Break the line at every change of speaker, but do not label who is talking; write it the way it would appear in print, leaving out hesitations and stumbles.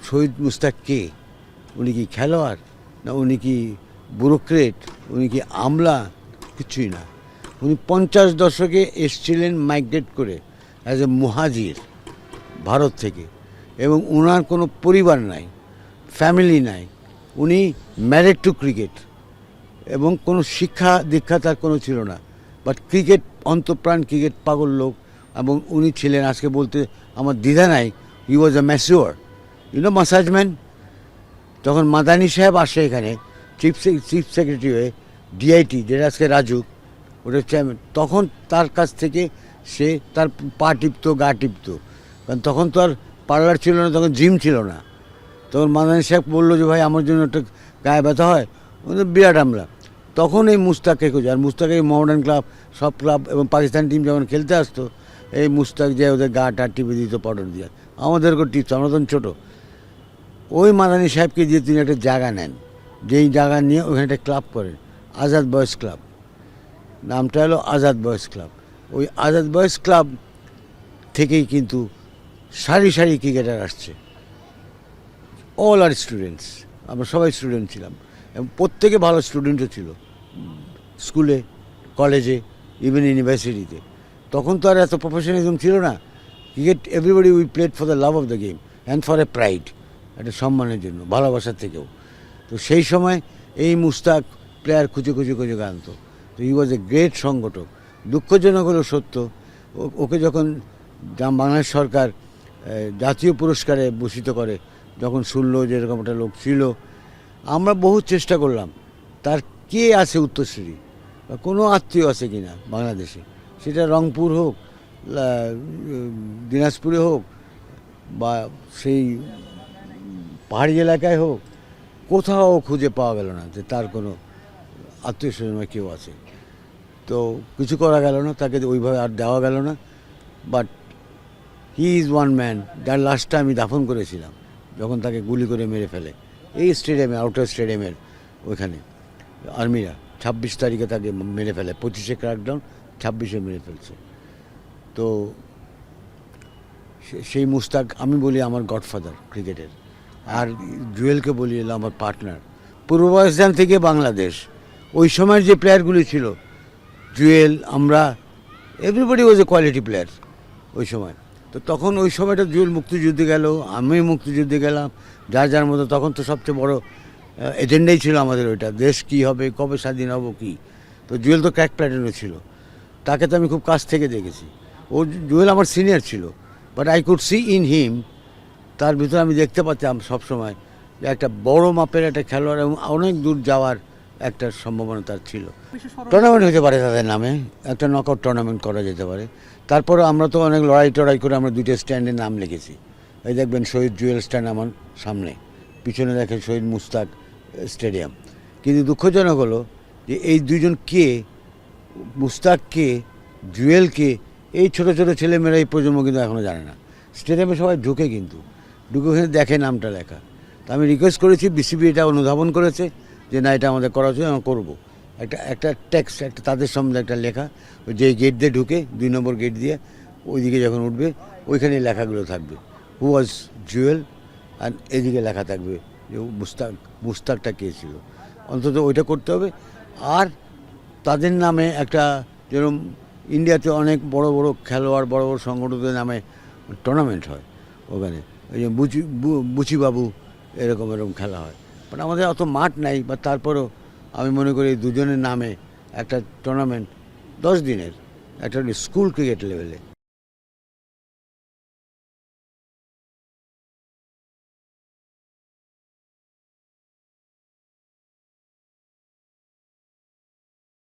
শহীদ মুস্তাক কে? উনি কি খেলোয়াড়, না উনি কি ব্যুরোক্রেট, উনি কি আমলা? কিছুই না। উনি 50 দশকে এসছিলেন মাইগ্রেট করে অ্যাজ এ মুহাজির ভারত থেকে, এবং ওনার কোনো পরিবার নাই, ফ্যামিলি নাই। উনি ম্যারিড টু ক্রিকেট, এবং কোনো শিক্ষা দীক্ষা তার কোনো ছিল না, বাট ক্রিকেট অন্তঃপ্রাণ, ক্রিকেট পাগল লোক। এবং উনি ছিলেন, আজকে বলতে আমার দ্বিধা নাই, হি ওয়াজ এ ম্যাচিওর, মাসাজম্যান। তখন মাদানী সাহেব আসে এখানে চিফ সেক্রেটারি হয়ে, ডিআইটি যেটা আজকে রাজুক, ওটা চেয়ারম্যান, তখন তার কাছ থেকে সে তার পা টিপতো, গা টিপতো। কারণ তখন তো আর পার্লার ছিল না, তখন জিম ছিল না। তখন মাদানী সাহেব বললো যে ভাই আমার জন্য একটা গায়ে ব্যথা হয়, বিরাট আমলা। তখন এই মুস্তাককে খোঁজে, আর মুস্তাক এই মডার্ন ক্লাব, সব ক্লাব এবং পাকিস্তান টিম যখন খেলতে আসতো, এই মুস্তাক যে ওদের গা টা টিপে দিত পাউডার দিয়ে, আমাদেরকেও টিপতো, আমরা তখন ছোটো। ওই মাদানী সাহেবকে দিয়ে তিনি একটা জায়গা নেন, যেই জায়গা নিয়ে ওখানে একটা ক্লাব করেন, আজাদ বয়েজ ক্লাব। নামটা হলো আজাদ বয়েজ ক্লাব। ওই আজাদ বয়েজ ক্লাব থেকেই কিন্তু সারি সারি ক্রিকেটার আসছে, অল আর স্টুডেন্টস। আমরা সবাই স্টুডেন্ট ছিলাম, এবং প্রত্যেকে ভালো স্টুডেন্টও ছিল, স্কুলে, কলেজে, ইভেন ইউনিভার্সিটিতে। তখন তো আর এত প্রফেশনালিজম ছিল না। Cricket everybody we played for the love of the game and for a pride, একটা সম্মানের জন্য, ভালোবাসার থেকেও। তো সেই সময় এই মুস্তাক প্লেয়ার খুঁজে খুঁজে খুঁজে আনতো। তো হি ওয়াজ এ গ্রেট সংগঠক। দুঃখজনক হলো সত্য, ওকে যখন বাংলাদেশ সরকার জাতীয় পুরস্কারে ভূষিত করে, যখন শুনলো যে এরকম একটা লোক ছিল, আমরা বহু চেষ্টা করলাম তার কে আছে উত্তরসূরি, বা কোনো আত্মীয় আছে কিনা বাংলাদেশে, সেটা রংপুর হোক, দিনাজপুরে হোক, বা সেই পাহাড়ি এলাকায় হোক, কোথাও খুঁজে পাওয়া গেল না যে তার কোনো আত্মীয় স্বজন কেউ আছে। তো কিছু করা গেল না, তাকে ওইভাবে আর দেওয়া গেল না। But he is one man, যার লাশটা আমি দাফন করেছিলাম যখন তাকে গুলি করে মেরে ফেলে এই স্টেডিয়ামে, আউটার স্টেডিয়ামের ওইখানে। আর্মিরা 26 তারিখে তাকে মেরে ফেলে, 25-এ ক্র্যাকডাউন, 26-এ মেরে ফেলছে। তো সেই মুস্তাক আমি বলি আমার গডফাদার ক্রিকেটের, আর জুয়েলকে বলি এলো আমার পার্টনার। পূর্ব পাকিস্তান থেকে বাংলাদেশ, ওই সময়ের যে প্লেয়ারগুলি ছিল, জুয়েল, আমরা, everybody was A quality player ওই সময়। তো তখন ওই সময়টা জুয়েল মুক্তিযুদ্ধে গেল, আমি মুক্তিযুদ্ধে গেলাম, যার যার মতো। তখন তো সবচেয়ে বড় এজেন্ডাই ছিল আমাদের ওইটা, দেশ কী হবে, কবে স্বাধীন হবো কী। তো জুয়েল তো ক্র্যাক প্যাটার্নও ছিল, তাকে তো আমি খুব কাছ থেকে দেখেছি। ও জুয়েল আমার সিনিয়র ছিল, but I could see in him, তার ভিতরে আমি দেখতে পাচ্ছিলাম সবসময় যে একটা বড় মাপের একটা খেলোয়াড়, এবং অনেক দূর যাওয়ার একটা সম্ভাবনা তার ছিল। টুর্নামেন্ট হতে পারে তাদের নামে, একটা নকআউট টুর্নামেন্ট করা যেতে পারে। তারপরে আমরা তো অনেক লড়াই টড়াই করে আমরা 2টে স্ট্যান্ডের নাম লিখেছি। এই দেখবেন শহীদ জুয়েল স্ট্যান্ড আমার সামনে, পিছনে দেখেন শহীদ মুস্তাক স্টেডিয়াম। কিন্তু দুঃখজনক হলো যে এই দুজন কে, মুস্তাক কে, জুয়েল কে, এই ছোটো ছোটো ছেলেমেয়েরা এই প্রজন্ম কিন্তু এখনও জানে না। স্টেডিয়ামে সবাই ঢুকে, কিন্তু ঢুকে ওখানে দেখে নামটা লেখা। তা আমি রিকোয়েস্ট করেছি, বিসিবি এটা অনুধাবন করেছে যে না, এটা আমাদের করা উচিত, আমরা করবো। একটা টেক্সট, একটা তাদের সম্বন্ধে একটা লেখা, যে গেট দিয়ে ঢুকে 2 নম্বর গেট দিয়ে ওইদিকে যখন উঠবে, ওইখানে লেখাগুলো থাকবে, হু ওয়াজ জুয়েল, আর এদিকে লেখা থাকবে যে মুস্তাকটা কে ছিল। অন্তত ওইটা করতে হবে। আর তাদের নামে একটা, যেরকম ইন্ডিয়াতে অনেক বড় বড় খেলোয়াড়, বড় বড় সংগঠনের নামে টুর্নামেন্ট হয়, ওখানে ওই যে বুচিবাবু এরকম খেলা হয়। বাট আমাদের অত মাঠ নাই, বা তারপরেও আমি মনে করি দুজনের নামে একটা টুর্নামেন্ট 10 দিনের, একটা স্কুল ক্রিকেট লেভেলে